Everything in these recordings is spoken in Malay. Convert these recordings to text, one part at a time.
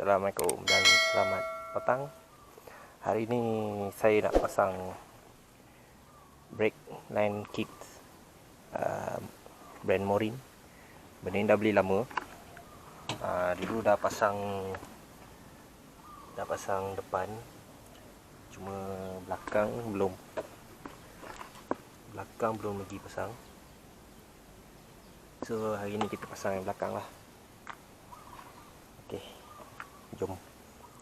Assalamualaikum dan selamat petang. Hari ini saya nak pasang brake line kit brand Morin. Benda ni dah beli lama. Dulu dah pasang depan, cuma belakang belum lagi pasang. So hari ni kita pasang yang belakang lah. Okey, jom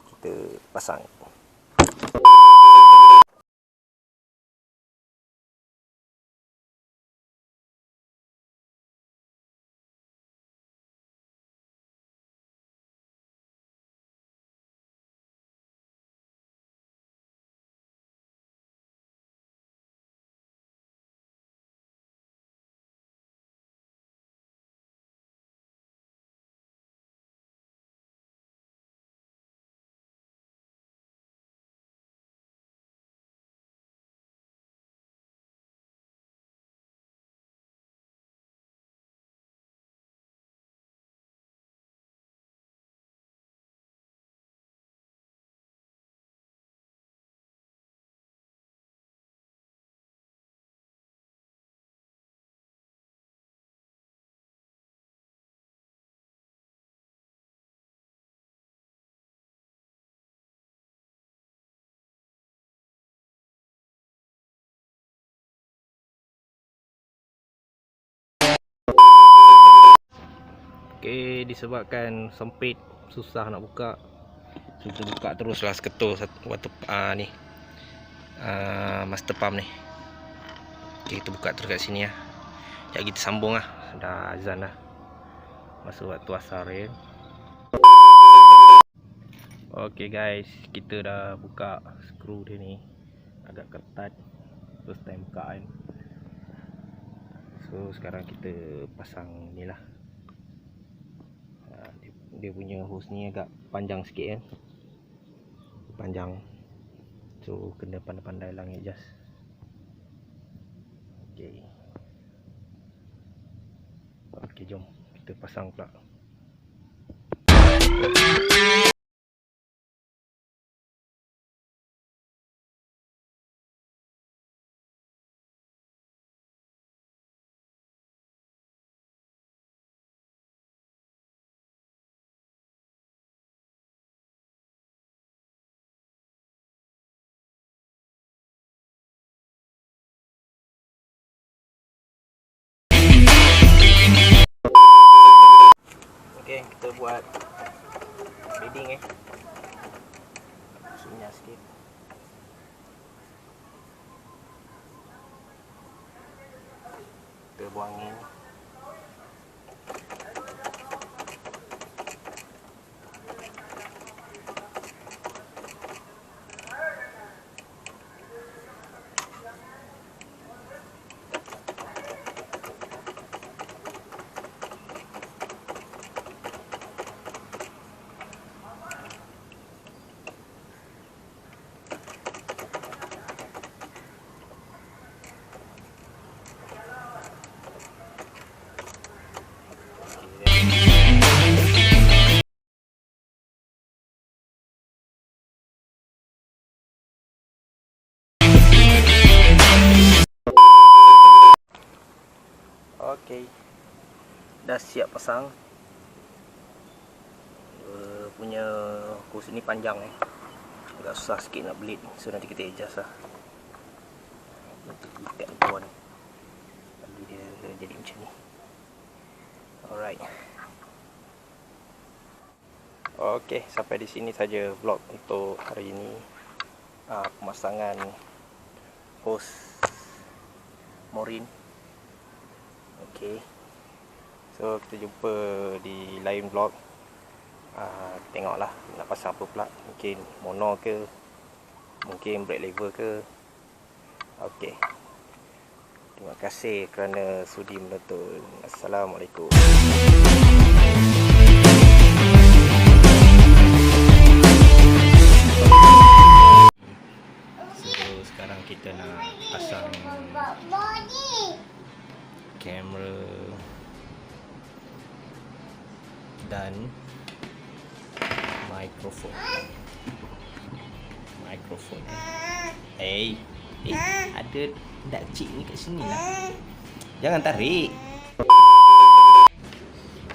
kita pasang. Okey, disebabkan sempit, susah nak buka, so kita buka teruslah seketul waktu ni master pump ni. Okey, kita buka terus kat sini lah. Sekejap kita sambung lah. Dah azan dah, masa waktu asar ya. Okey guys, kita dah buka skru dia ni. Agak ketat, first time buka kan. So sekarang kita pasang ni lah. Dia punya hose ni agak panjang sikit kan, panjang, so kena pandai-pandai lah adjust. Okey, jom kita pasang pula. Okey, kita buat beading sunyi sikit. Kita buang angin. Okey, dah siap pasang. Punya hose ni panjang agak susah sikit nak belit, so nanti kita adjust lah. Untuk ikat tuan, lalu dia jadi macam ni. Alright. Okey, sampai di sini saja vlog untuk hari ini. Pemasangan hose Morin. Okey, so kita jumpa di lain vlog. Tengoklah nak pasang apa pula, mungkin mono ke, mungkin brake lever ke. Okey, terima kasih kerana sudi menonton. Assalamualaikum. So sekarang kita nak pasang kamera dan Mikrofon. Ada budak kecil ni kat sini lah. Jangan tarik.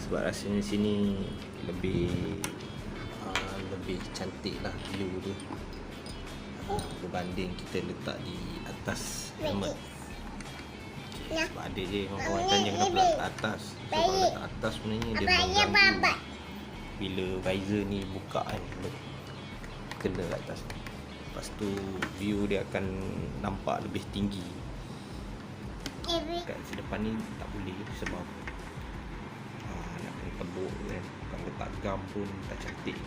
Sebab rasanya sini lebih cantik lah view dia, berbanding kita letak di atas helmet. Sebab ada je orang tanya kenapa letak atas. So kalau letak atas sebenarnya dia mengganggu bila visor ni buka kan, kena kat atas. Lepas tu view dia akan nampak lebih tinggi. Kat depan ni tak boleh sebab nak kena tebuk kan. Kalau letak gam pun tak cantik.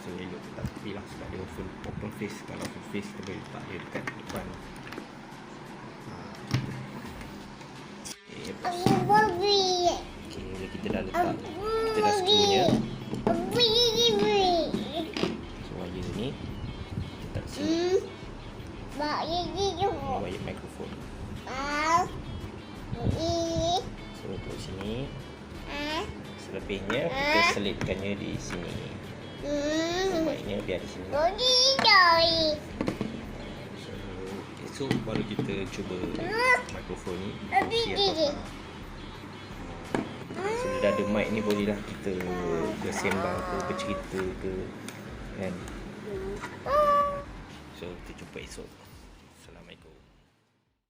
So elok kita tepi lah sebab dia open face. Kalau open face kita boleh letak dia dekat depan. Okay, kita dah letak, kita dah skrunya. So wire ni letak sini. Ini wire mikrofon. So untuk sini. Selebihnya kita selitkannya di sini. Baiknya biar di sini. So esok baru kita cuba mikrofon ni. Sudah dah ada mic ni, bolehlah kita bersembang ke, bercerita ke kan. So kita jumpa esok.